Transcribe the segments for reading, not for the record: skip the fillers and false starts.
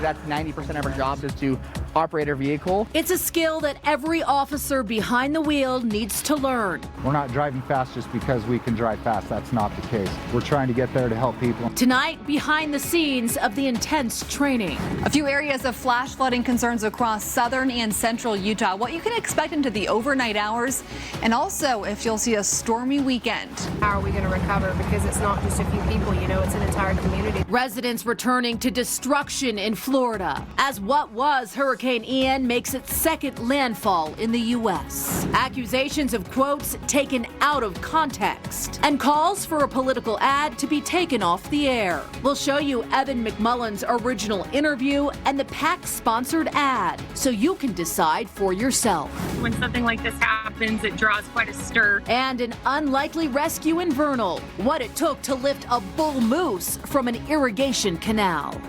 that's 90% of our job is to operate our vehicle. It's a skill that every officer behind the wheel needs to learn. We're not driving fast just because we can drive fast. That's not the case. We're trying to get there to help people. Tonight, behind the scenes of the intense training. A few areas of flash flooding concerns across southern and central Utah. What you can expect into the overnight hours, and also if you'll see a stormy weekend. How are we going to recover? Because it's not just a few people, you know, it's an entire community. Residents returning to destruction in Florida as what was Hurricane Ian makes its second landfall in the U.S. Accusations of quotes taken out of context and calls for a political ad to be taken off the air. We'll show you Evan McMullen's original interview and the PAC-sponsored ad so you can decide for yourself. When something like this happens, it draws quite a stir. And an unlikely rescue in Vernal, what it took to lift a bull moose from an irrigation canal.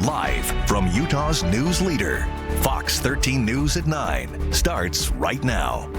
Live from Utah's news leader, Fox 13 News at 9 starts right now.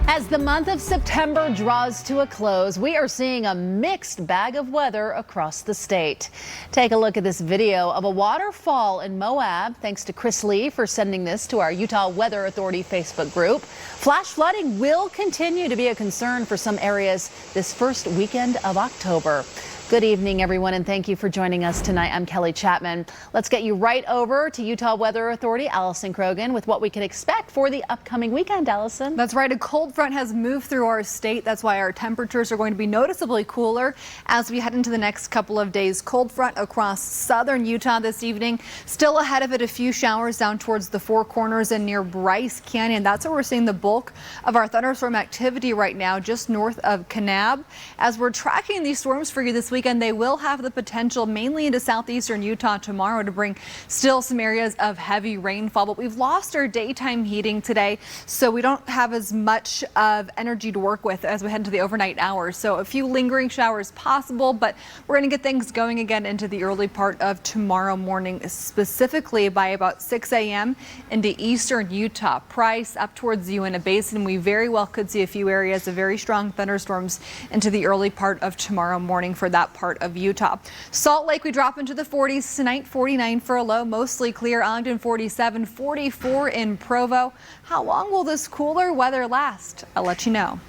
As the month of September draws to a close, we are seeing a mixed bag of weather across the state. Take a look at this video of a waterfall in Moab. Thanks to Chris Lee for sending this to our Utah Weather Authority Facebook group. Flash flooding will continue to be a concern for some areas this first weekend of October. Good evening, everyone, and thank you for joining us tonight. I'm Kelly Chapman. Let's get you right over to Utah Weather Authority, Allison Krogan, with what we can expect for the upcoming weekend, Allison. That's right. A cold front has moved through our state. That's why our temperatures are going to be noticeably cooler as we head into the next couple of days. Cold front across southern Utah this evening. Still ahead of it, a few showers down towards the Four Corners and near Bryce Canyon. That's where we're seeing the bulk of our thunderstorm activity right now, just north of Kanab. As we're tracking these storms for you this weekend, they will have the potential mainly into southeastern Utah tomorrow to bring still some areas of heavy rainfall. But we've lost our daytime heating today, so we don't have as much of energy to work with as we head into the overnight hours. So a few lingering showers possible, but we're going to get things going again into the early part of tomorrow morning, specifically by about 6 a.m. into eastern Utah. Price up towards the Uinta Basin. We very well could see a few areas of very strong thunderstorms into the early part of tomorrow morning for that part of Utah. Salt Lake, we drop into the 40s tonight, 49 for a low, mostly clear. Ogden 47, 44 in Provo. How long will this cooler weather last? I'll let you know.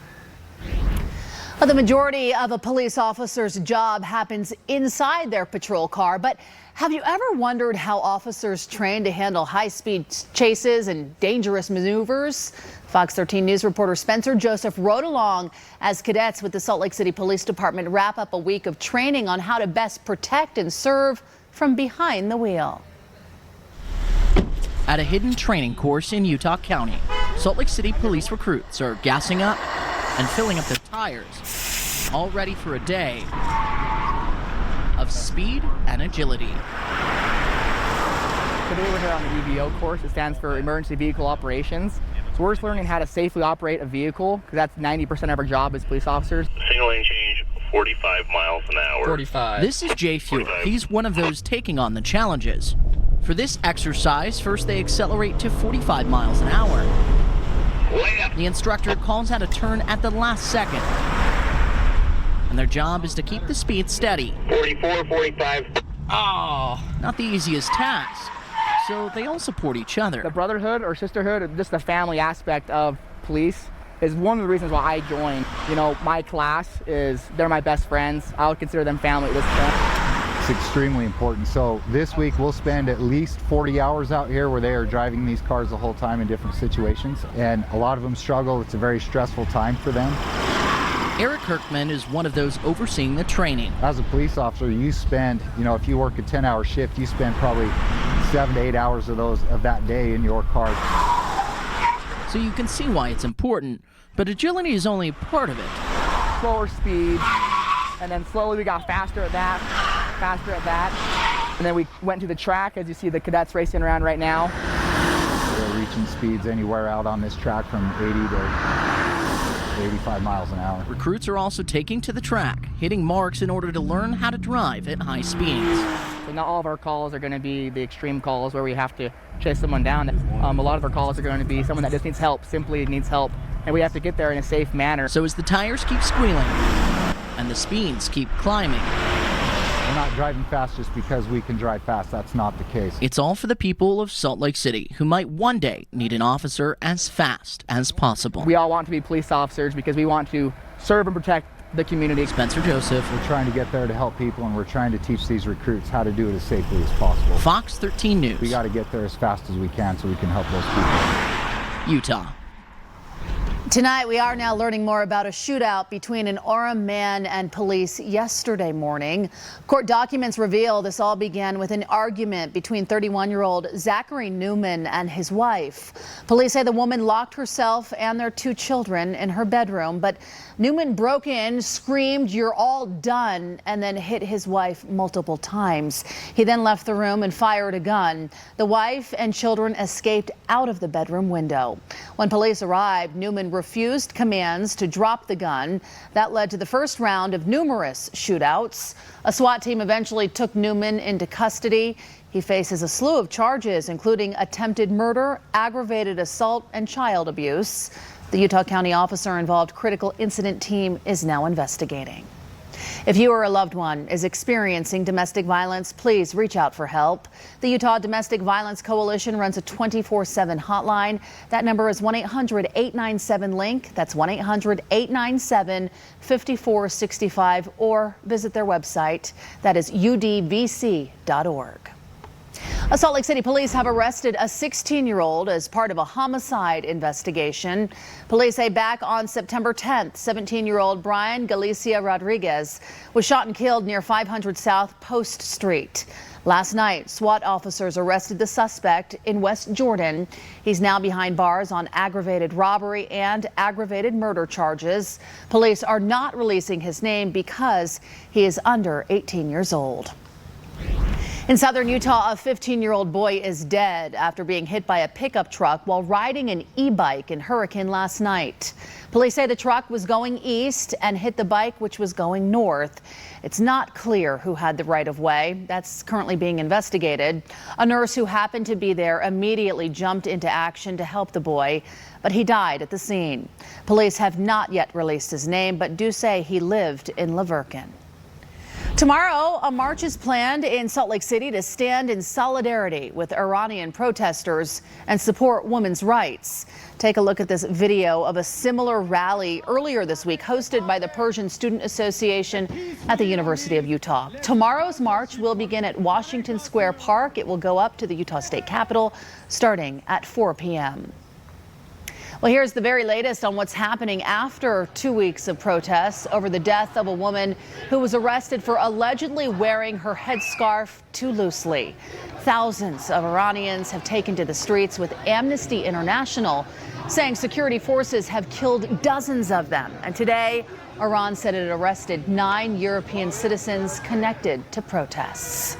Well, the majority of a police officer's job happens inside their patrol car, but have you ever wondered how officers train to handle high-speed chases and dangerous maneuvers? Fox 13 News reporter Spencer Joseph rode along as cadets with the Salt Lake City Police Department wrap up a week of training on how to best protect and serve from behind the wheel. At a hidden training course in Utah County, Salt Lake City police recruits are gassing up and filling up their tires, all ready for a day of speed and agility. Today we're here on the EVO course. It stands for Emergency Vehicle Operations. So we're just learning how to safely operate a vehicle, because that's 90% of our job as police officers. Single lane change, 45 miles an hour. 45. This is Jay Fuhr. He's one of those taking on the challenges. For this exercise, first they accelerate to 45 miles an hour. The instructor calls out a turn at the last second. And their job is to keep the speed steady. 44, 45. Oh, not the easiest task. So they all support each other. The brotherhood or sisterhood, just the family aspect of police, is one of the reasons why I joined. You know, my class they're my best friends. I would consider them family at this point. It's extremely important. So this week we'll spend at least 40 hours out here where they are driving these cars the whole time in different situations. And a lot of them struggle. It's a very stressful time for them. Eric Kirkman is one of those overseeing the training. As a police officer, you spend, if you work a 10-hour shift, you spend probably 7 to 8 hours of that day in your car. So you can see why it's important, but agility is only part of it. Slower speed, and then slowly we got faster at that, and then we went to the track, as you see the cadets racing around right now. We're reaching speeds anywhere out on this track from 80 to 85 miles an hour. Recruits are also taking to the track, hitting marks in order to learn how to drive at high speeds. So not all of our calls are going to be the extreme calls where we have to chase someone down. A lot of our calls are going to be someone that just needs help, simply needs help, and we have to get there in a safe manner. So as the tires keep squealing and the speeds keep climbing, We're not driving fast just because we can drive fast. That's not the case. It's all for the people of Salt Lake City who might one day need an officer as fast as possible. We all want to be police officers because we want to serve and protect the community. Spencer Joseph. We're trying to get there to help people, and we're trying to teach these recruits how to do it as safely as possible. Fox 13 News. We got to get there as fast as we can so we can help those people. Utah. Tonight, we are now learning more about a shootout between an Orem man and police yesterday morning. Court documents reveal this all began with an argument between 31-year-old Zachary Newman and his wife. Police say the woman locked herself and their 2 children in her bedroom, but Newman broke in, screamed, "You're all done," and then hit his wife multiple times. He then left the room and fired a gun. The wife and children escaped out of the bedroom window. When police arrived, Newman refused commands to drop the gun. That led to the first round of numerous shootouts. A SWAT team eventually took Newman into custody. He faces a slew of charges, including attempted murder, aggravated assault, and child abuse. The Utah County officer involved critical incident team is now investigating. If you or a loved one is experiencing domestic violence, please reach out for help. The Utah Domestic Violence Coalition runs a 24/7 hotline. That number is 1-800-897-LINK. That's 1-800-897-5465, or visit their website. That is udvc.org. Salt Lake City police have arrested a 16-year-old as part of a homicide investigation. Police say back on September 10th, 17-year-old Brian Galicia Rodriguez was shot and killed near 500 South Post Street. Last night, SWAT officers arrested the suspect in West Jordan. He's now behind bars on aggravated robbery and aggravated murder charges. Police are not releasing his name because he is under 18 years old. In southern Utah, a 15-year-old boy is dead after being hit by a pickup truck while riding an e-bike in Hurricane last night. Police say the truck was going east and hit the bike, which was going north. It's not clear who had the right of way. That's currently being investigated. A nurse who happened to be there immediately jumped into action to help the boy, but he died at the scene. Police have not yet released his name, but do say he lived in Laverkin. Tomorrow, a march is planned in Salt Lake City to stand in solidarity with Iranian protesters and support women's rights. Take a look at this video of a similar rally earlier this week hosted by the Persian Student Association at the University of Utah. Tomorrow's march will begin at Washington Square Park. It will go up to the Utah State Capitol starting at 4 p.m. Well, here's the very latest on what's happening after 2 weeks of protests over the death of a woman who was arrested for allegedly wearing her headscarf too loosely. Thousands of Iranians have taken to the streets, with Amnesty International saying security forces have killed dozens of them. And today, Iran said it arrested 9 European citizens connected to protests.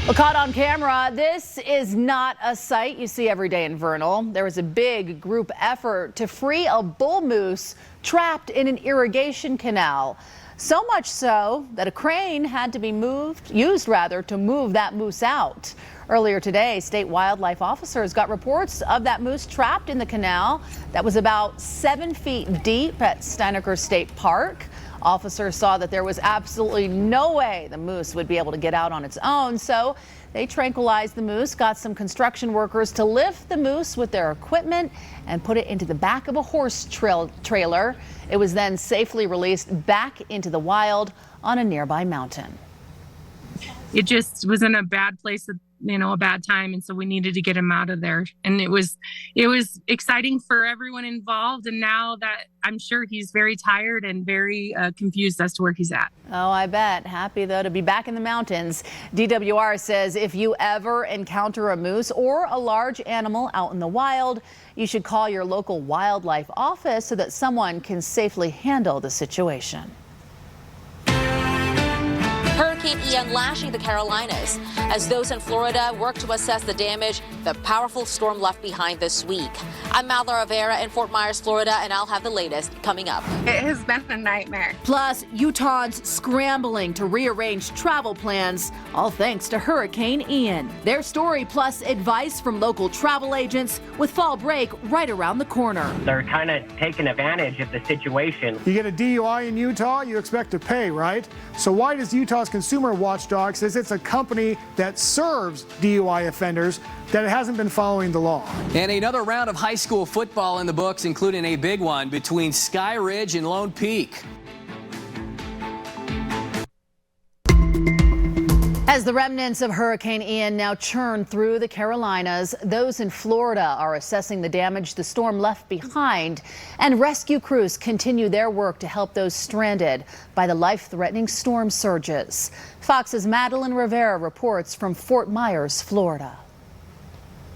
Well, caught on camera, this is not a sight you see every day in Vernal. There was a big group effort to free a bull moose trapped in an irrigation canal. So much so that a crane had to be used to move that moose out. Earlier today, state wildlife officers got reports of that moose trapped in the canal that was about 7 feet deep at Steinecker State Park. Officers saw that there was absolutely no way the moose would be able to get out on its own, so they tranquilized the moose, got some construction workers to lift the moose with their equipment and put it into the back of a horse trailer. It was then safely released back into the wild on a nearby mountain. It just was in a bad place, a bad time, and so we needed to get him out of there. And it was exciting for everyone involved, and now that I'm sure he's very tired and very confused as to where he's at. Oh, I bet. Happy, though, to be back in the mountains. DWR says if you ever encounter a moose or a large animal out in the wild, you should call your local wildlife office so that someone can safely handle the situation. Hurricane Hurricane Ian lashing the Carolinas as those in Florida work to assess the damage the powerful storm left behind this week. I'm Malva Rivera in Fort Myers, Florida, and I'll have the latest coming up. It has been a nightmare. Plus, Utahns scrambling to rearrange travel plans, all thanks to Hurricane Ian. Their story plus advice from local travel agents with fall break right around the corner. They're kind of taking advantage of the situation. You get a DUI in Utah, you expect to pay, right? So why does Utah's Consumer Watchdog says it's a company that serves DUI offenders that it hasn't been following the law? And another round of high school football in the books, including a big one between Sky Ridge and Lone Peak. As the remnants of Hurricane Ian now churn through the Carolinas, those in Florida are assessing the damage the storm left behind, and rescue crews continue their work to help those stranded by the life-threatening storm surges. Fox's Madeline Rivera reports from Fort Myers, Florida.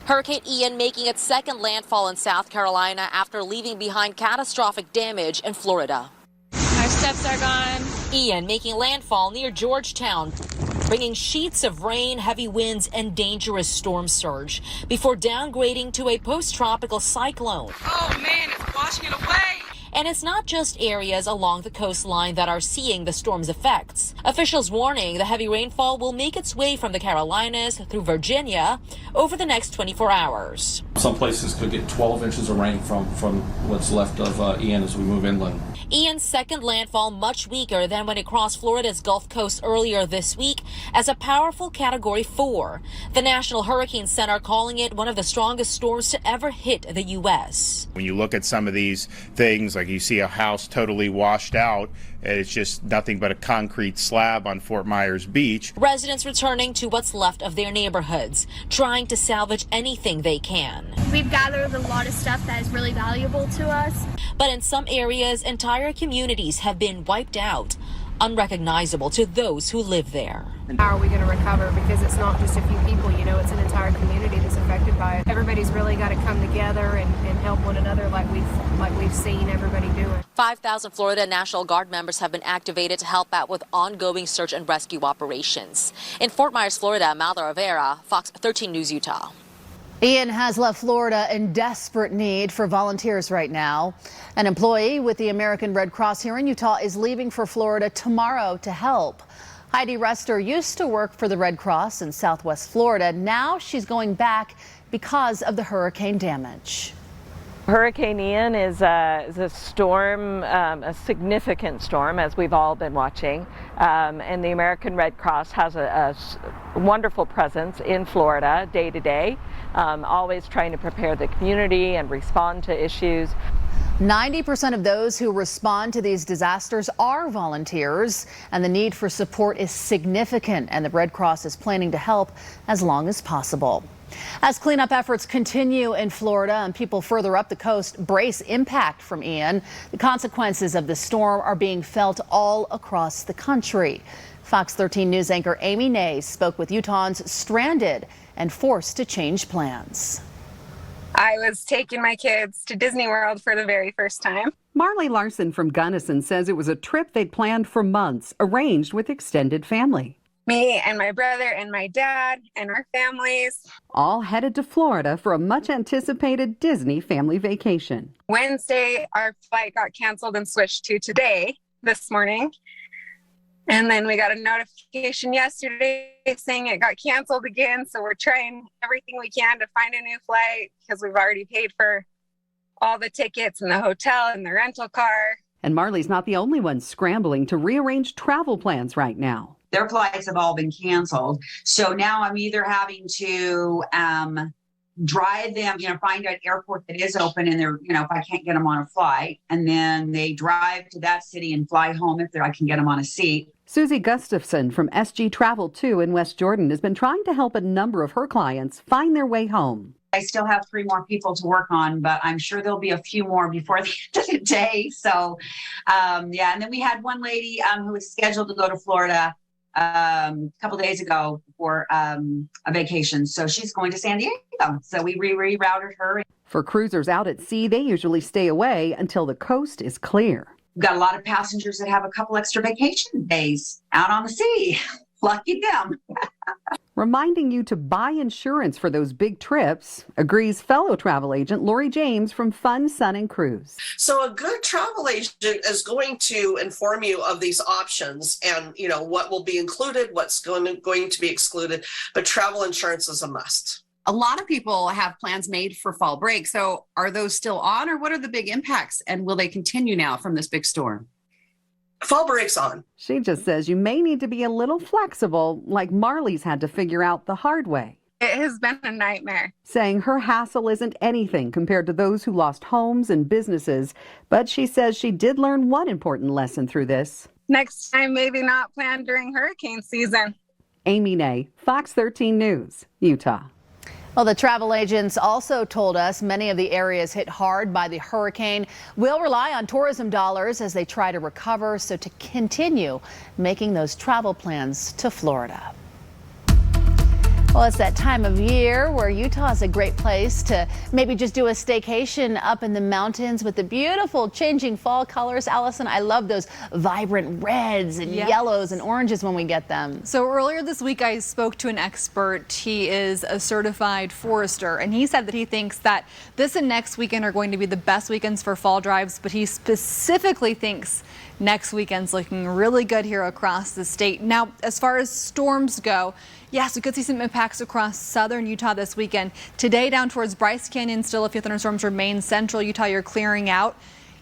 Hurricane Ian making its second landfall in South Carolina after leaving behind catastrophic damage in Florida. Our steps are gone. Ian making landfall near Georgetown, bringing sheets of rain, heavy winds, and dangerous storm surge before downgrading to a post-tropical cyclone. Oh man, it's washing it away. And it's not just areas along the coastline that are seeing the storm's effects. Officials warning the heavy rainfall will make its way from the Carolinas through Virginia over the next 24 hours. Some places could get 12 inches of rain from what's left of Ian as we move inland. Ian's second landfall much weaker than when it crossed Florida's Gulf Coast earlier this week as a powerful Category 4. The National Hurricane Center calling it one of the strongest storms to ever hit the U.S. When you look at some of these things, like you see a house totally washed out, and it's just nothing but a concrete slab on Fort Myers Beach. Residents returning to what's left of their neighborhoods, trying to salvage anything they can. We've gathered a lot of stuff that is really valuable to us. But in some areas, entire communities have been wiped out, unrecognizable to those who live there. How are we going to recover? Because it's not just a few people, you know, it's an entire community that's affected by it. Everybody's really got to come together and help one another like we've seen everybody do it. 5,000 Florida National Guard members have been activated to help out with ongoing search and rescue operations. In Fort Myers, Florida, Malva Rivera, Fox 13 News, Utah. Ian has left Florida in desperate need for volunteers right now. An employee with the American Red Cross here in Utah is leaving for Florida tomorrow to help. Heidi Rester used to work for the Red Cross in Southwest Florida. Now she's going back because of the hurricane damage. Hurricane Ian is a storm, a significant storm, as we've all been watching. And the American Red Cross has a wonderful presence in Florida day to day, always trying to prepare the community and respond to issues. 90% of those who respond to these disasters are volunteers, and the need for support is significant, and the Red Cross is planning to help as long as possible. As cleanup efforts continue in Florida and people further up the coast brace impact from Ian, the consequences of the storm are being felt all across the country. Fox 13 News anchor Amy Ney spoke with Utahns stranded and forced to change plans. I was taking my kids to Disney World for the very first time. Marley Larson from Gunnison says it was a trip they'd planned for months, arranged with extended family. Me and my brother and my dad and our families. All headed to Florida for a much anticipated Disney family vacation. Wednesday, our flight got canceled and switched to today, this morning. And then we got a notification yesterday saying it got canceled again. So we're trying everything we can to find a new flight because we've already paid for all the tickets and the hotel and the rental car. And Marley's not the only one scrambling to rearrange travel plans right now. Their flights have all been canceled. So now I'm either having to drive them, find an airport that is open and they're, if I can't get them on a flight, and then they drive to that city and fly home if I can get them on a seat. Susie Gustafson from SG Travel 2 in West Jordan has been trying to help a number of her clients find their way home. I still have 3 more people to work on, but I'm sure there'll be a few more before the end of the day. So, and then we had one lady who was scheduled to go to Florida a couple days ago for a vacation. So she's going to San Diego. So we rerouted her. For cruisers out at sea, they usually stay away until the coast is clear. We've got a lot of passengers that have a couple extra vacation days out on the sea. Lucky them. Reminding you to buy insurance for those big trips, agrees fellow travel agent Lori James from Fun, Sun and Cruise. So a good travel agent is going to inform you of these options and, you know, what will be included, what's going to be excluded, but travel insurance is a must. A lot of people have plans made for fall break. So are those still on, or what are the big impacts? And will they continue now from this big storm? Fall break's on. She just says you may need to be a little flexible, like Marley's had to figure out the hard way. It has been a nightmare. Saying her hassle isn't anything compared to those who lost homes and businesses, but she says she did learn one important lesson through this. Next time, maybe not plan during hurricane season. Amy Nay, Fox 13 News, Utah. Well, the travel agents also told us many of the areas hit hard by the hurricane will rely on tourism dollars as they try to recover, so to continue making those travel plans to Florida. Well, it's that time of year where Utah is a great place to maybe just do a staycation up in the mountains with the beautiful changing fall colors. Allison, I love those vibrant reds and yellows and oranges when we get them. So earlier this week, I spoke to an expert. He is a certified forester, and he said that he thinks that this and next weekend are going to be the best weekends for fall drives, but he specifically thinks next weekend's looking really good here across the state. Now, as far as storms go, yes, we could see some impacts across southern Utah this weekend. Today down towards Bryce Canyon, still a few thunderstorms remain. Central Utah, you're clearing out.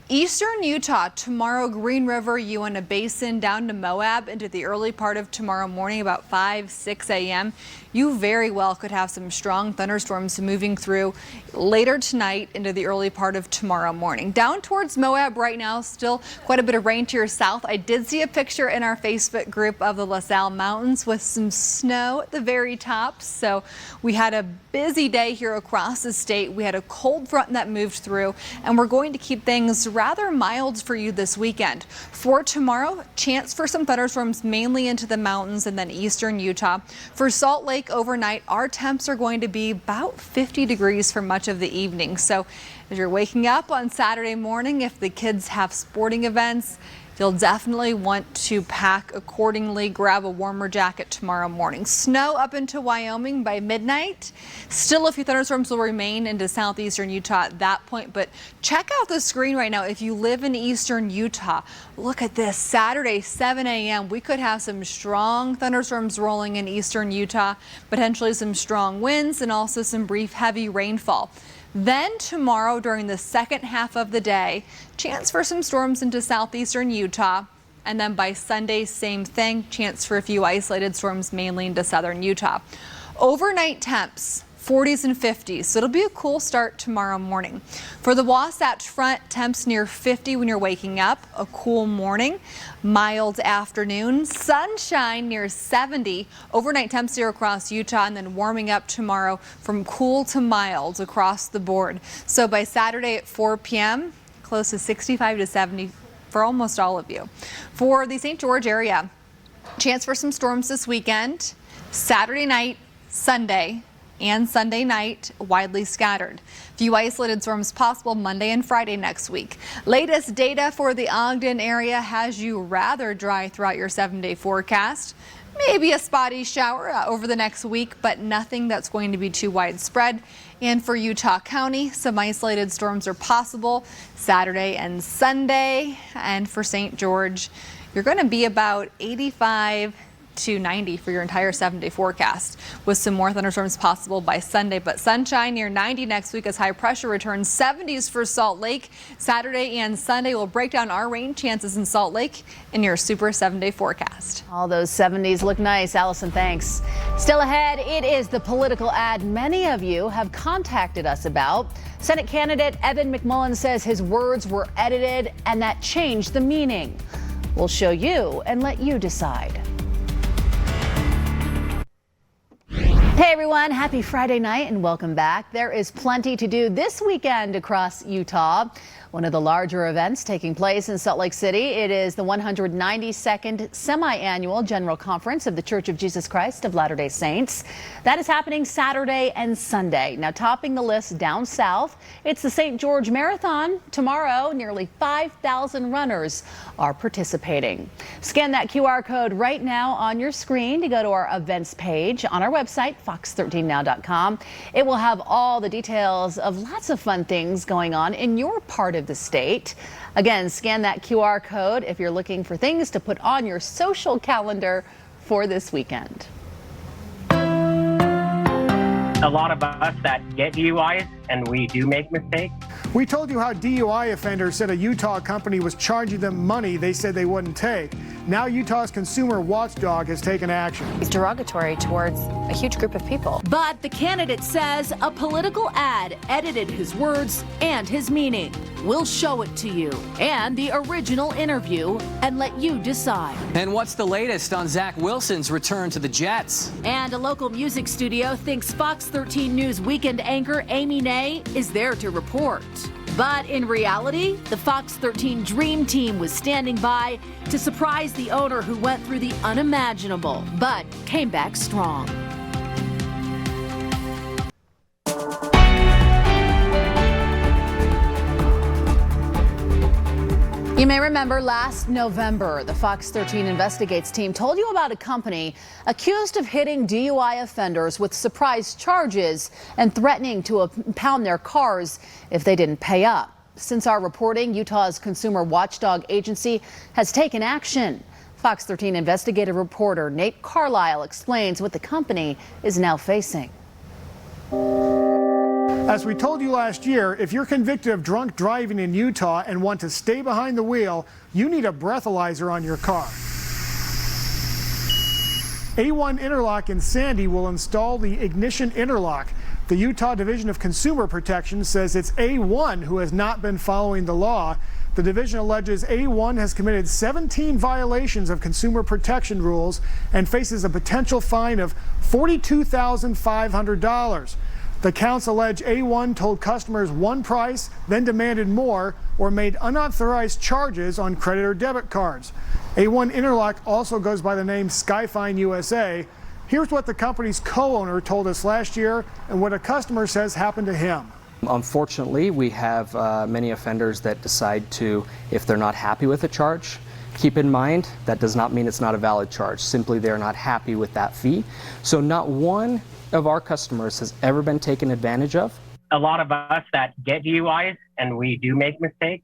Eastern Utah, tomorrow, Green River, Uinta Basin, down to Moab into the early part of tomorrow morning, about 5-6 a.m. You very well could have some strong thunderstorms moving through later tonight into the early part of tomorrow morning. Down towards Moab right now, still quite a bit of rain to your south. I did see a picture in our Facebook group of the LaSalle Mountains with some snow at the very top. So we had a busy day here across the state. We had a cold front that moved through, and we're going to keep things rather mild for you this weekend. For tomorrow, chance for some thunderstorms mainly into the mountains and then eastern Utah. For Salt Lake overnight, our temps are going to be about 50 degrees for much of the evening. So as you're waking up on Saturday morning, if the kids have sporting events, you'll definitely want to pack accordingly. Grab a warmer jacket tomorrow morning. Snow up into Wyoming by midnight. Still a few thunderstorms will remain into southeastern Utah at that point, but check out the screen right now. If you live in eastern Utah, look at this. Saturday, 7 a.m. We could have some strong thunderstorms rolling in eastern Utah, potentially some strong winds and also some brief heavy rainfall. Then tomorrow during the second half of the day, chance for some storms into southeastern Utah. And then by Sunday, same thing, chance for a few isolated storms mainly into southern Utah. Overnight temps, 40s and 50s, so it'll be a cool start tomorrow morning. For the Wasatch Front, temps near 50 when you're waking up, a cool morning, mild afternoon, sunshine near 70, overnight temps here across Utah, and then warming up tomorrow from cool to mild across the board. So by Saturday at 4 p.m., close to 65 to 70 for almost all of you. For the St. George area, chance for some storms this weekend, Saturday night, Sunday, and Sunday night, widely scattered. Few isolated storms possible Monday and Friday next week. Latest data for the Ogden area has you rather dry throughout your 7-day forecast. Maybe a spotty shower over the next week, but nothing that's going to be too widespread. And for Utah County, some isolated storms are possible Saturday and Sunday. And for St. George, you're going to be about 85 to 90 for your entire 7-day forecast, with some more thunderstorms possible by Sunday, but sunshine near 90 next week as high pressure returns. 70s for Salt Lake. Saturday and Sunday will break down our rain chances in Salt Lake in your super 7-day forecast. All those 70s look nice. Allison, thanks. Still ahead, it is the political ad many of you have contacted us about. Senate candidate Evan McMullin says his words were edited and that changed the meaning. We'll show you and let you decide. Hey everyone, happy Friday night and welcome back. There is plenty to do this weekend across Utah. One of the larger events taking place in Salt Lake City. It is the 192nd semi-annual General Conference of the Church of Jesus Christ of Latter-day Saints. That is happening Saturday and Sunday. Now topping the list down south, it's the St. George Marathon. Tomorrow, nearly 5,000 runners are participating. Scan that QR code right now on your screen to go to our events page on our website, fox13now.com. It will have all the details of lots of fun things going on in your part of the state. Again, scan that QR code if you're looking for things to put on your social calendar for this weekend. A lot of us that get DUIs, and we do make mistakes. We told you how DUI offenders said a Utah company was charging them money they said they wouldn't take. Now Utah's consumer watchdog has taken action. It's derogatory towards a huge group of people. But the candidate says a political ad edited his words and his meaning. We'll show it to you and the original interview and let you decide. And what's the latest on Zach Wilson's return to the Jets? And a local music studio thinks Fox 13 News weekend anchor Amy Nay is there to report. But in reality, the Fox 13 Dream Team was standing by to surprise the owner who went through the unimaginable, but came back strong. You may remember last November, the Fox 13 Investigates team told you about a company accused of hitting DUI offenders with surprise charges and threatening to impound their cars if they didn't pay up. Since our reporting, Utah's consumer watchdog agency has taken action. Fox 13 investigative reporter Nate Carlisle explains what the company is now facing. As we told you last year, if you're convicted of drunk driving in Utah and want to stay behind the wheel, you need a breathalyzer on your car. A1 Interlock in Sandy will install the ignition interlock. The Utah Division of Consumer Protection says it's A1 who has not been following the law. The division alleges A1 has committed 17 violations of consumer protection rules and faces a potential fine of $42,500. The counts allege A1 told customers one price, then demanded more, or made unauthorized charges on credit or debit cards. A1 Interlock also goes by the name Skyfine USA. Here's what the company's co-owner told us last year and what a customer says happened to him. Unfortunately, we have many offenders that decide to, if they're not happy with a charge, keep in mind that does not mean it's not a valid charge. Simply they're not happy with that fee. So not one of our customers has ever been taken advantage of. A lot of us that get DUIs, and we do make mistakes,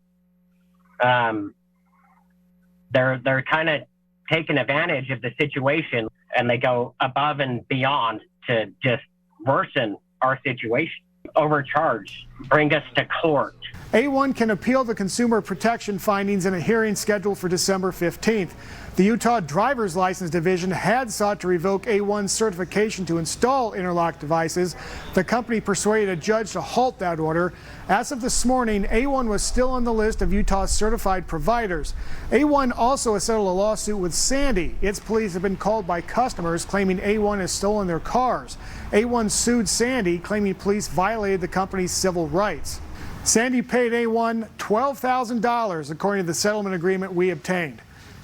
they're kind of taking advantage of the situation, and they go above and beyond to just worsen our situation. Overcharge, bring us to court. A1 can appeal the consumer protection findings in a hearing scheduled for December 15th. The Utah Driver's License Division had sought to revoke A1's certification to install interlock devices. The company persuaded a judge to halt that order. As of this morning, A1 was still on the list of Utah's certified providers. A1 also has settled a lawsuit with Sandy. Its police have been called by customers claiming A1 has stolen their cars. A1 sued Sandy, claiming police violated the company's civil rights. Sandy paid A1 $12,000 according to the settlement agreement we obtained.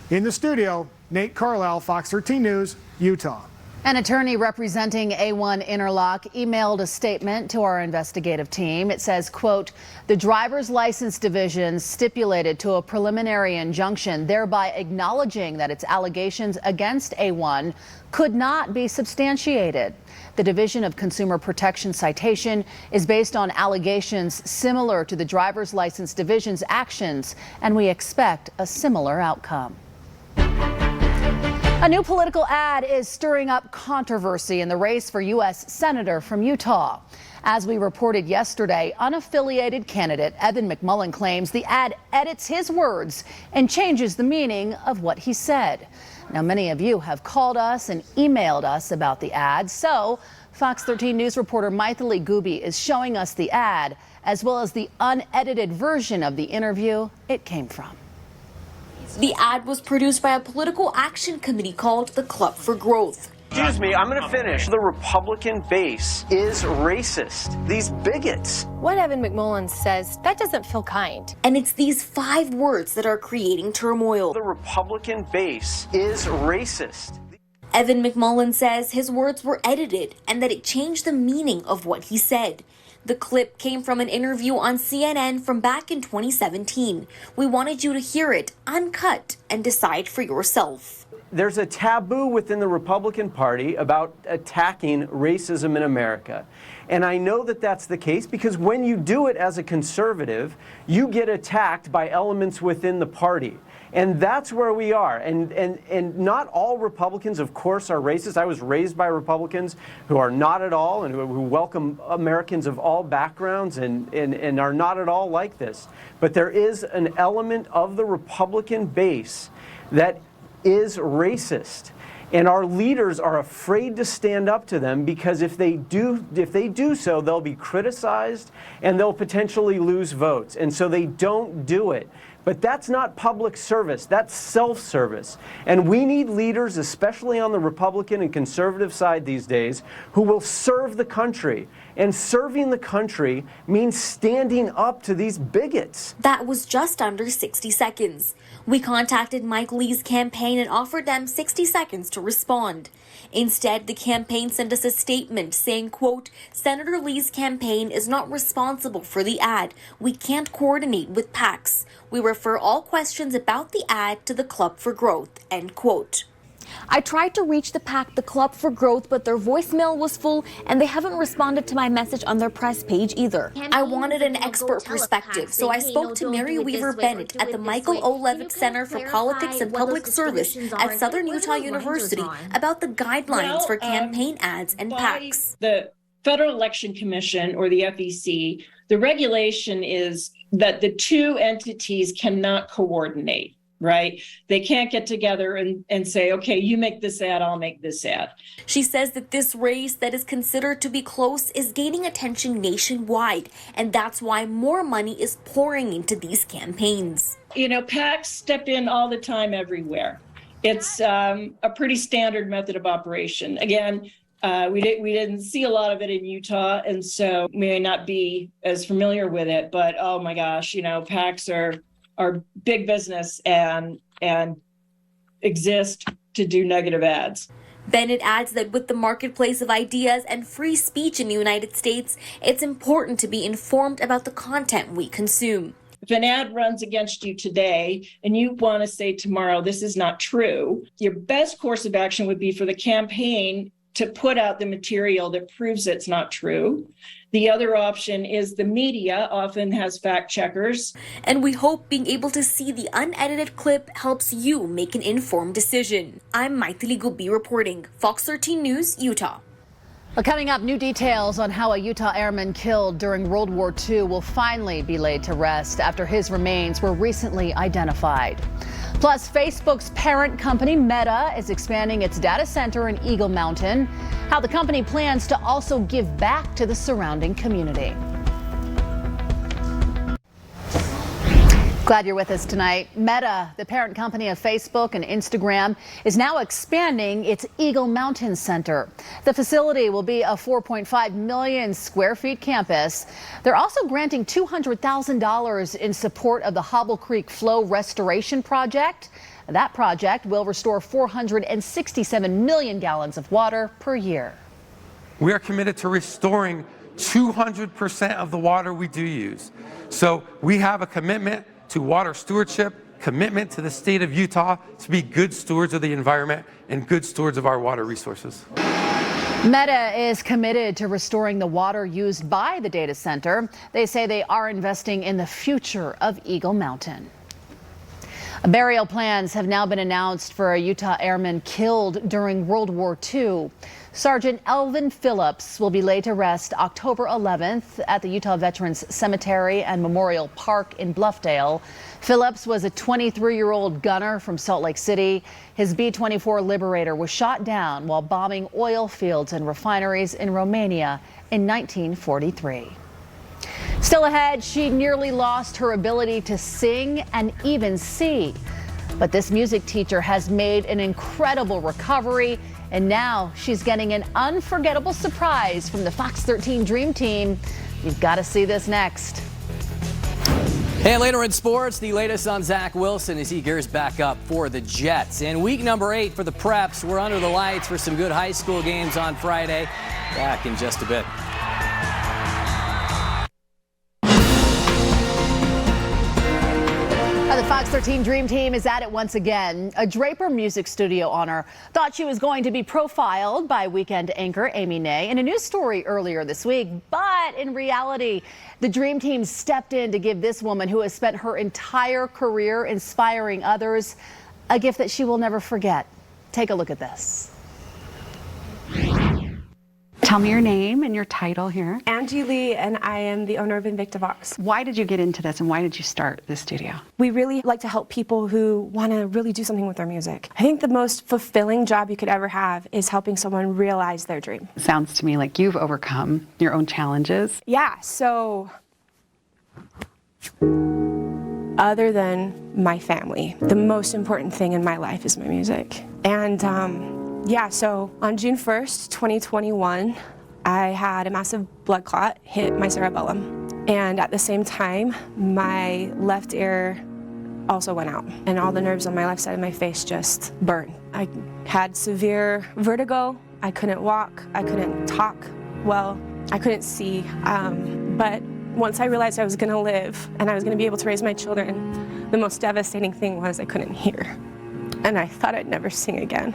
In the studio, Nate Carlisle, Fox 13 News, Utah. An attorney representing A1 Interlock emailed a statement to our investigative team. It says, quote, the driver's license division stipulated to a preliminary injunction, thereby acknowledging that its allegations against A1 could not be substantiated. The Division of Consumer Protection citation is based on allegations similar to the driver's license division's actions, and we expect a similar outcome. A new political ad is stirring up controversy in the race for U.S. Senator from Utah. As we reported yesterday, unaffiliated candidate Evan McMullin claims the ad edits his words and changes the meaning of what he said. Now, many of you have called us and emailed us about the ad, so Fox 13 News reporter Maithili Gubi is showing us the ad, as well as the unedited version of the interview it came from. The ad was produced by a political action committee called the Club for Growth. Excuse me, I'm going to finish. The Republican base is racist. These bigots. What Evan McMullin says, that doesn't feel kind. And it's these 5 words that are creating turmoil. The Republican base is racist. Evan McMullin says his words were edited and that it changed the meaning of what he said. The clip came from an interview on CNN from back in 2017. We wanted you to hear it uncut and decide for yourself. There's a taboo within the Republican Party about attacking racism in America. And I know that that's the case because when you do it as a conservative, you get attacked by elements within the party. And that's where we are. And not all Republicans, of course, are racist. I was raised by Republicans who are not at all and who welcome Americans of all backgrounds and are not at all like this. But there is an element of the Republican base that is racist. And our leaders are afraid to stand up to them because if they do so, they'll be criticized and they'll potentially lose votes. And so they don't do it. But that's not public service, that's self-service. And we need leaders, especially on the Republican and conservative side these days, who will serve the country. And serving the country means standing up to these bigots. That was just under 60 seconds. We contacted Mike Lee's campaign and offered them 60 seconds to respond. Instead, the campaign sent us a statement saying, quote, Senator Lee's campaign is not responsible for the ad. We can't coordinate with PACs. We refer all questions about the ad to the Club for Growth, end quote. I tried to reach the PAC, the Club for Growth, but their voicemail was full and they haven't responded to my message on their press page either. I wanted an expert perspective, so I spoke to Mary Weaver Bennett at the Michael O. Levitt Center for Politics and Public Service at Southern Utah University about the guidelines for campaign ads and PACs. The Federal Election Commission, or the FEC, the regulation is that the two entities cannot coordinate. Right? They can't get together and say, okay, you make this ad, I'll make this ad. She says that this race that is considered to be close is gaining attention nationwide, and that's why more money is pouring into these campaigns. You know, PACs step in all the time everywhere. It's a pretty standard method of operation. Again, we didn't see a lot of it in Utah, and so we may not be as familiar with it, but oh my gosh, you know, PACs are big business and exist to do negative ads. Bennett adds that with the marketplace of ideas and free speech in the United States, it's important to be informed about the content we consume. If an ad runs against you today and you want to say tomorrow, this is not true, your best course of action would be for the campaign to put out the material that proves it's not true. The other option is the media often has fact checkers. And we hope being able to see the unedited clip helps you make an informed decision. I'm Maithili Gobi reporting, Fox 13 News, Utah. Well, coming up, new details on how a Utah airman killed during World War II will finally be laid to rest after his remains were recently identified. Plus, Facebook's parent company, Meta, is expanding its data center in Eagle Mountain. How the company plans to also give back to the surrounding community. Glad you're with us tonight. Meta, the parent company of Facebook and Instagram, is now expanding its Eagle Mountain Center. The facility will be a 4.5 million square feet campus. They're also granting $200,000 in support of the Hobble Creek Flow Restoration Project. That project will restore 467 million gallons of water per year. We are committed to restoring 200% of the water we do use. So we have a commitment to water stewardship, commitment to the state of Utah to be good stewards of the environment and good stewards of our water resources. Meta is committed to restoring the water used by the data center. They say they are investing in the future of Eagle Mountain. Burial plans have now been announced for a Utah airman killed during World War II. Sergeant Elvin Phillips will be laid to rest October 11th at the Utah Veterans Cemetery and Memorial Park in Bluffdale. Phillips was a 23-year-old gunner from Salt Lake City. His B-24 Liberator was shot down while bombing oil fields and refineries in Romania in 1943. Still ahead, she nearly lost her ability to sing and even see. But this music teacher has made an incredible recovery And now she's getting an unforgettable surprise from the Fox 13 Dream Team. You've got to see this next. And later in sports, the latest on Zach Wilson as he gears back up for the Jets. And week number 8 for the Preps. We're under the lights for some good high school games on Friday. Back in just a bit. The Fox 13 Dream Team is at it once again. A Draper Music Studio owner thought she was going to be profiled by weekend anchor Amy Ney in a news story earlier this week. But in reality, the Dream Team stepped in to give this woman, who has spent her entire career inspiring others, a gift that she will never forget. Take a look at this. Tell me your name and your title here. Angie Lee, and I am the owner of Invictavox. Why did you get into this and why did you start this studio? We really like to help people who want to really do something with their music. I think the most fulfilling job you could ever have is helping someone realize their dream. Sounds to me like you've overcome your own challenges. Yeah, so other than my family, the most important thing in my life is my music. And yeah, so on June 1st, 2021, I had a massive blood clot hit my cerebellum. And at the same time, my left ear also went out. And all the nerves on my left side of my face just burned. I had severe vertigo. I couldn't walk. I couldn't talk well. I couldn't see. But once I realized I was gonna live and I was gonna be able to raise my children, the most devastating thing was I couldn't hear. And I thought I'd never sing again.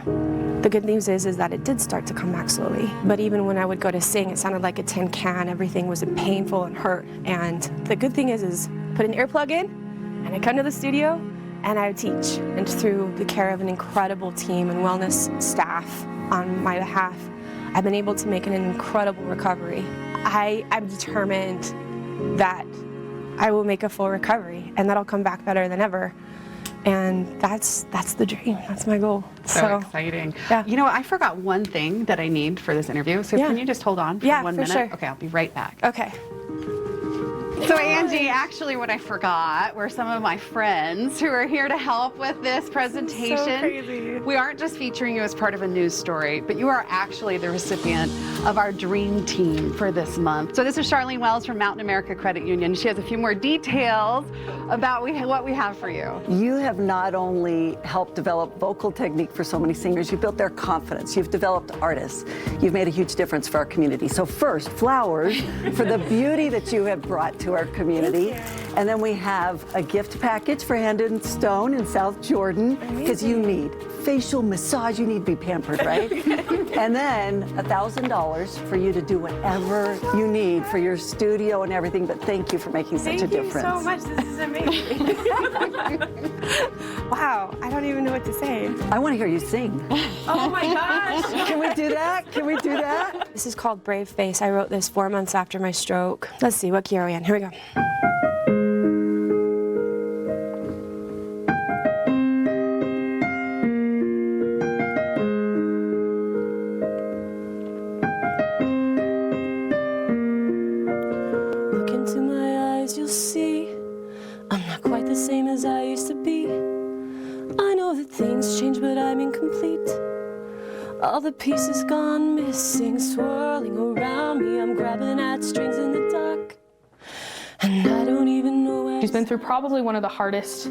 The good news is that it did start to come back slowly. But even when I would go to sing, it sounded like a tin can. Everything was painful and hurt. And the good thing is put an earplug in, and I come to the studio, and I teach. And through the care of an incredible team and wellness staff on my behalf, I've been able to make an incredible recovery. I'm determined that I will make a full recovery, and that I'll come back better than ever. And that's the dream. That's my goal. So exciting. Yeah. You know, I forgot one thing that I need for this interview. So can you just hold on for 1 minute? Sure. Okay, I'll be right back. Okay. So Angie, actually what I forgot were some of my friends who are here to help with this presentation. So crazy. We aren't just featuring you as part of a news story, but you are actually the recipient of our Dream Team for this month. So this is Charlene Wells from Mountain America Credit Union. She has a few more details about what we have for you. You have not only helped develop vocal technique for so many singers, you've built their confidence, you've developed artists, you've made a huge difference for our community. So first, flowers for the beauty that you have brought to our community. And then we have a gift package for Hand and Stone in South Jordan, because you need facial massage, you need to be pampered, right? And then $1,000 for you to do whatever you need for your studio and everything. But thank you for making such a difference. Thank you so much. This is amazing. Wow, I don't even know what to say. I want to hear you sing. Oh my gosh. Can we do that? Can we do that? This is called Brave Face. I wrote this 4 months after my stroke. Let's see, what key are we in? Here we go. Look into my eyes, you'll see I'm not quite the same as I used to be. I know that things change, but I'm incomplete. All the pieces gone missing, swirling around me. I'm grabbing at strings in the dark, and I don't even know where. She's been through probably one of the hardest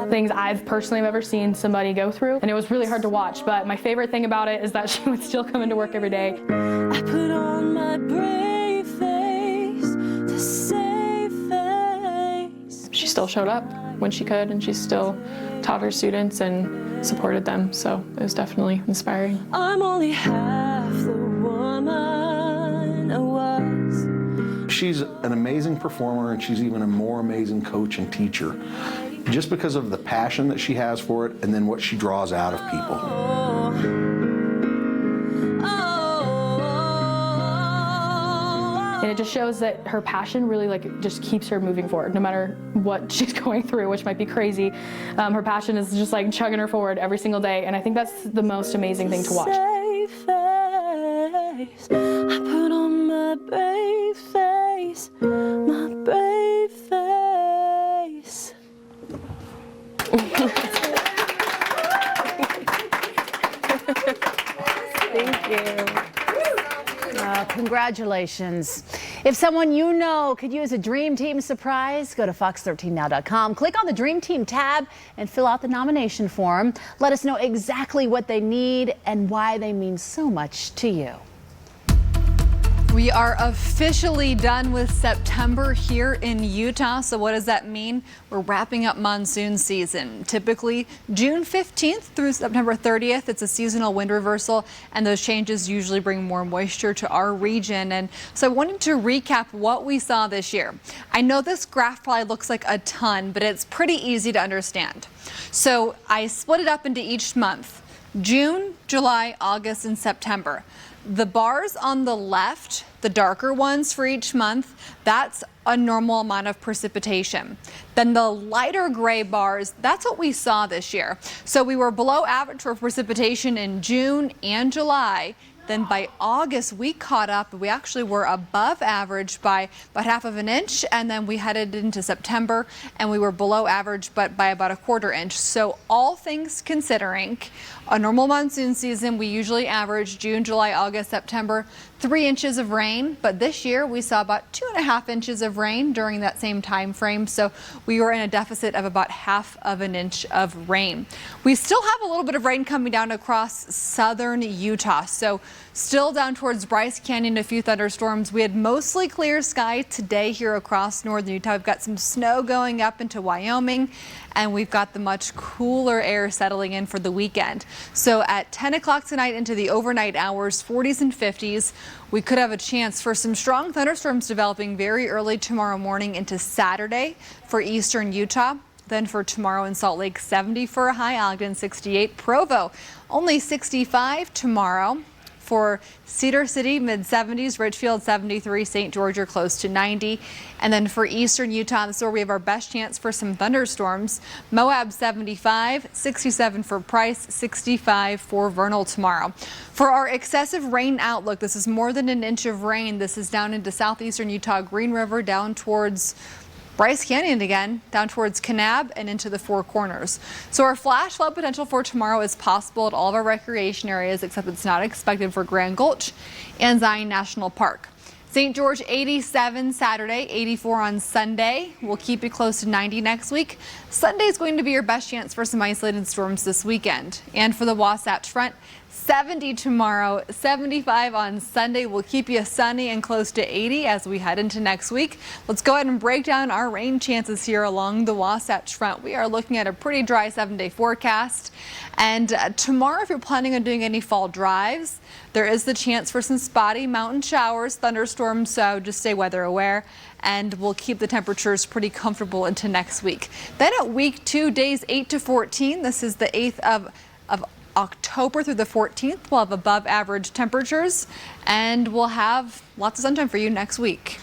things I've personally ever seen somebody go through, and it was really hard to watch, but my favorite thing about it is that she would still come into work every day. I put on my brave face to save face. She still showed up when she could, and she still taught her students and supported them, so it was definitely inspiring. I'm only half the woman I was. She's an amazing performer, and she's even a more amazing coach and teacher, just because of the passion that she has for it and then what she draws out of people. And it just shows that her passion really just keeps her moving forward, no matter what she's going through, which might be crazy. Her passion is just chugging her forward every single day, and I think that's the most amazing thing to watch. Save face. I put on my brave face, my brave face. Congratulations. If someone you know could use a Dream Team surprise, go to fox13now.com, click on the Dream Team tab and fill out the nomination form. Let us know exactly what they need and why they mean so much to you. We are officially done with September here in Utah. So what does that mean? We're wrapping up monsoon season. Typically June 15th through September 30th, it's a seasonal wind reversal, and those changes usually bring more moisture to our region. And so I wanted to recap what we saw this year. I know this graph probably looks like a ton, but it's pretty easy to understand. So I split it up into each month: June, July, August, and September. The bars on the left, the darker ones for each month, that's a normal amount of precipitation. Then the lighter gray bars, that's what we saw this year. So we were below average for precipitation in June and July. Then by August, we caught up. We actually were above average by about ½ of an inch. And then we headed into September and we were below average, but by about ¼ inch. So all things considering, a normal monsoon season, we usually average June, July, August, September, 3 inches of rain. But this year we saw about 2½ inches of rain during that same time frame. So we were in a deficit of about ½ of an inch of rain. We still have a little bit of rain coming down across southern Utah. So still down towards Bryce Canyon, a few thunderstorms. We had mostly clear sky today here across northern Utah. We've got some snow going up into Wyoming, and we've got the much cooler air settling in for the weekend. So at 10 o'clock tonight into the overnight hours, 40s and 50s, we could have a chance for some strong thunderstorms developing very early tomorrow morning into Saturday for eastern Utah. Then for tomorrow in Salt Lake, 70 for a high, Ogden 68, Provo only 65 tomorrow. For Cedar City, mid-70s, Richfield 73, St. George are close to 90. And then for eastern Utah, this is where we have our best chance for some thunderstorms. Moab 75, 67 for Price, 65 for Vernal tomorrow. For our excessive rain outlook, this is more than an inch of rain. This is down into southeastern Utah, Green River, down towards Bryce Canyon again, down towards Kanab and into the Four Corners. So our flash flood potential for tomorrow is possible at all of our recreation areas, except it's not expected for Grand Gulch and Zion National Park. St. George 87 Saturday, 84 on Sunday. We'll keep it close to 90 next week. Sunday is going to be your best chance for some isolated storms this weekend. And for the Wasatch Front, 70 tomorrow, 75 on Sunday. We'll keep you sunny and close to 80 as we head into next week. Let's go ahead and break down our rain chances here along the Wasatch Front. We are looking at a pretty dry 7-day forecast. And tomorrow, if you're planning on doing any fall drives, there is the chance for some spotty mountain showers, thunderstorms, so just stay weather aware. And we'll keep the temperatures pretty comfortable into next week. Then at week 2, days 8 to 14, this is the 8th of October through the 14th, we'll have above average temperatures, and we'll have lots of sunshine for you next week.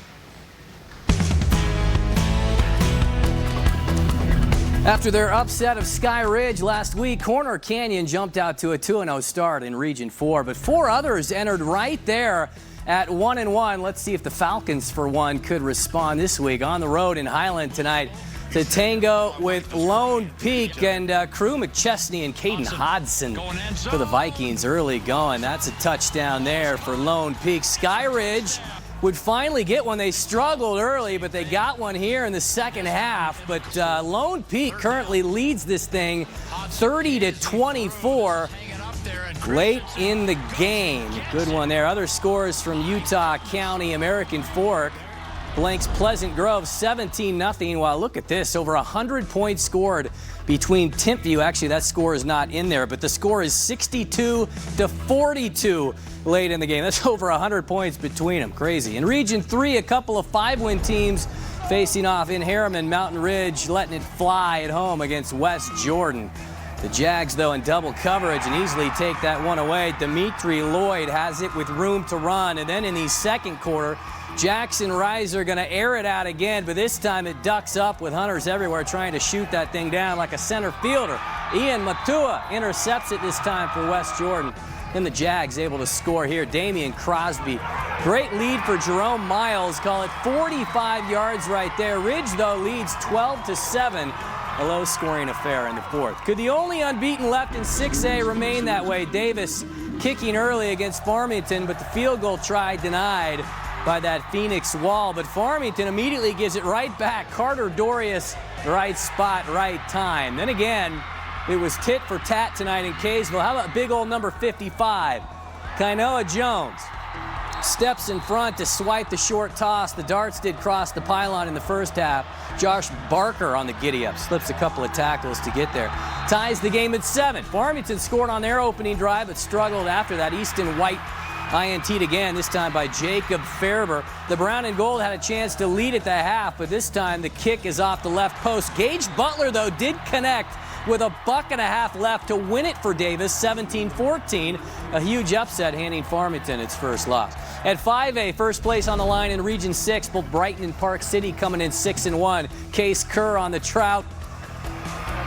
After their upset of Sky Ridge last week, Corner Canyon jumped out to a 2-0 start in Region 4, but 4 others entered right there at 1-1. Let's see if the Falcons, for one, could respond this week on the road in Highland tonight to tango with Lone Peak, and Crew McChesney and Caden Hodson for the Vikings early going. That's a touchdown there for Lone Peak. Sky Ridge would finally get one. They struggled early, but they got one here in the second half. But Lone Peak currently leads this thing 30-24 late in the game. Good one there. Other scores from Utah County, American Fork blanks Pleasant Grove 17-0. Wow, look at this. Over 100 points scored between Timpview. Actually, that score is not in there, but the score is 62-42 late in the game. That's over 100 points between them. Crazy. In Region 3, a couple of 5-win teams facing off in Harriman. Mountain Ridge letting it fly at home against West Jordan. The Jags, though, in double coverage and easily take that one away. Dimitri Lloyd has it with room to run. And then in the second quarter, Jackson Reiser going to air it out again, but this time it ducks up with hunters everywhere trying to shoot that thing down like a center fielder. Ian Matua intercepts it this time for West Jordan. Then the Jags able to score here. Damian Crosby. Great lead for Jerome Miles. Call it 45 yards right there. Ridge, though, leads 12-7. A low-scoring affair in the fourth. Could the only unbeaten left in 6A remain that way? Davis kicking early against Farmington, but the field goal try denied by that Phoenix wall. But Farmington immediately gives it right back. Carter Dorius, right spot, right time. Then again, it was tit for tat tonight in Kaysville. How about big old number 55? Kainoa Jones steps in front to swipe the short toss. The darts did cross the pylon in the first half. Josh Barker on the giddy-up. Slips a couple of tackles to get there. Ties the game at 7. Farmington scored on their opening drive, but struggled after that. Easton White INT'd again, this time by Jacob Farber. The Brown and Gold had a chance to lead at the half, but this time the kick is off the left post. Gage Butler, though, did connect with a buck and a half left to win it for Davis, 17-14. A huge upset, handing Farmington its first loss. At 5A, first place on the line in Region 6, both Brighton and Park City coming in 6-1. Case Kerr on the trot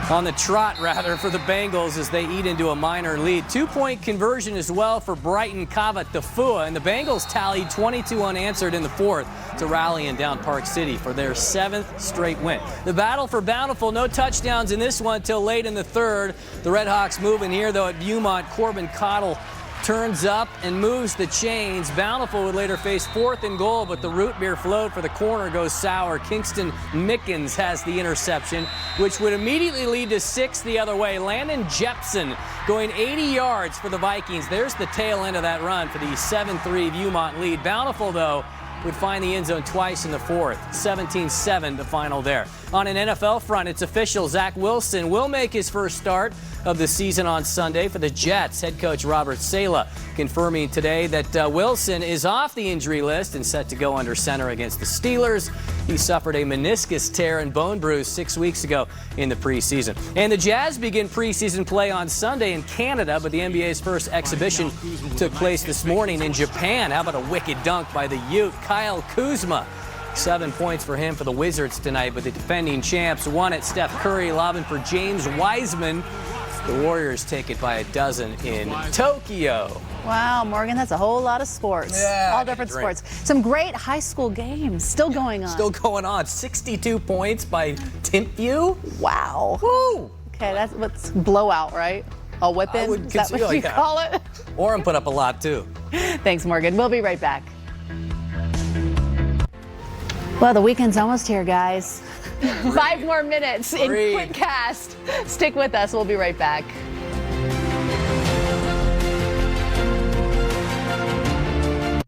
for the Bengals as they eat into a minor lead. 2-point conversion as well for Brighton Kava Tafua, and the Bengals tallied 22 unanswered in the fourth to rally and down Park City for their 7th straight win. The battle for Bountiful, no touchdowns in this one till late in the third. The Redhawks moving here though at Viewmont. Corbin Cottle turns up and moves the chains. Bountiful would later face 4th and goal, but the root beer float for the corner goes sour. Kingston Mickens has the interception, which would immediately lead to 6 the other way. Landon Jepson going 80 yards for the Vikings. There's the tail end of that run for the 7-3 Viewmont lead. Bountiful, though, would find the end zone twice in the fourth. 17-7 the final there. On an NFL front, it's official. Zach Wilson will make his first start of the season on Sunday for the Jets. Head coach Robert Saleh confirming today that Wilson is off the injury list and set to go under center against the Steelers. He suffered a meniscus tear and bone bruise 6 weeks ago in the preseason. And the Jazz begin preseason play on Sunday in Canada, but the NBA's first exhibition took place this morning in Japan. How about a wicked dunk by the Ute, Kyle Kuzma? 7 points for him for the Wizards tonight, but the defending champs won it. Steph Curry lobbing for James Wiseman. The Warriors take it by a dozen in Tokyo. Wow, Morgan, that's a whole lot of sports. Yeah, all different sports. Some great high school games still going on. Still going on. 62 points by Tintview. Wow. Woo! Okay, that's what's blowout, right? A whipping? Is that what you call it? Orem put up a lot, too. Thanks, Morgan. We'll be right back. Well, the weekend's almost here, guys. 5 more minutes in Quick Cast. Stick with us. We'll be right back.